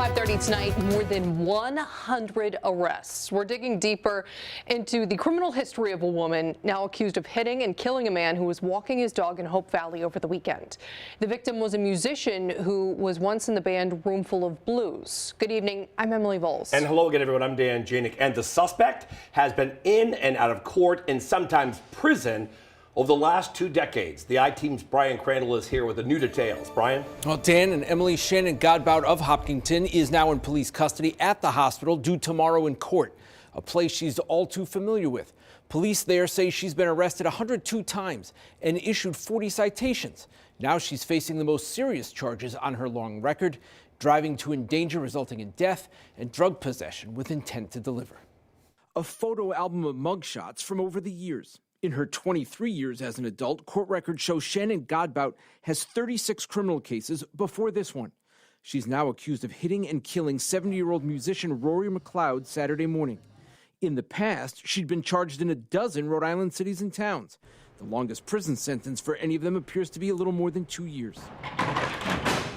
5:30 tonight, more than 100 arrests. We're digging deeper into the criminal history of a woman now accused of hitting and killing a man who was walking his dog in Hope Valley over the weekend. The victim was a musician who was once in the band Roomful of Blues. Good evening. I'm Emily Voles. And hello again, everyone. I'm Dan Janik. And the suspect has been in and out of court and sometimes prison over the last 2 decades. The I-Team's Brian Crandall is here with the new details. Brian? Well, Dan and Emily, Shannon Godbout of Hopkinton is now in police custody at the hospital, due tomorrow in court, a place she's all too familiar with. Police there say she's been arrested 102 times and issued 40 citations. Now she's facing the most serious charges on her long record: driving to endanger resulting in death and drug possession with intent to deliver. A photo album of mugshots from over the years. In her 23 years as an adult, court records show Shannon Godbout has 36 criminal cases before this one. She's now accused of hitting and killing 70-year-old musician Rory McLeod Saturday morning. In the past, she'd been charged in a dozen Rhode Island cities and towns. The longest prison sentence for any of them appears to be a little more than 2 years.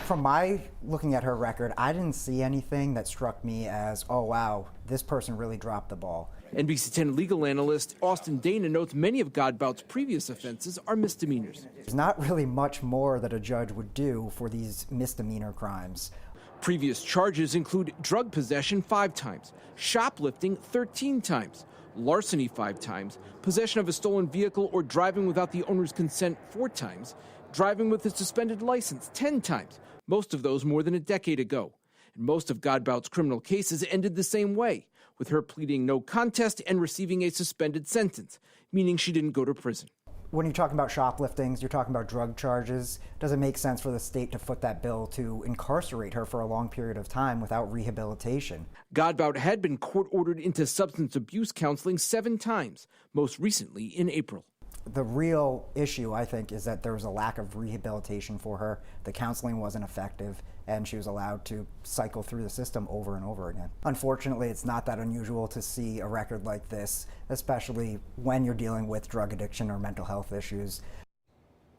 From my looking at her record, I didn't see anything that struck me as, oh wow, this person really dropped the ball. NBC 10 legal analyst Austin Dana notes many of Godbout's previous offenses are misdemeanors. There's not really much more that a judge would do for these misdemeanor crimes. Previous charges include drug possession 5 times, shoplifting 13 times, larceny 5 times, possession of a stolen vehicle or driving without the owner's consent 4 times, driving with a suspended license 10 times, most of those more than a decade ago. And most of Godbout's criminal cases ended the same way, with her pleading no contest and receiving a suspended sentence, meaning she didn't go to prison. When you're talking about shopliftings, you're talking about drug charges. Does it make sense for the state to foot that bill to incarcerate her for a long period of time without rehabilitation? Godbout had been court-ordered into substance abuse counseling 7 times, most recently in April. The real issue, I think, is that there was a lack of rehabilitation for her. The counseling wasn't effective, and she was allowed to cycle through the system over and over again. Unfortunately, it's not that unusual to see a record like this, especially when you're dealing with drug addiction or mental health issues.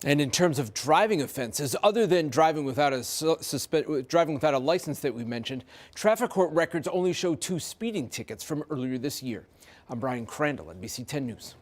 And in terms of driving offenses, other than driving without a license that we mentioned, traffic court records only show 2 speeding tickets from earlier this year. I'm Brian Crandall, NBC 10 News.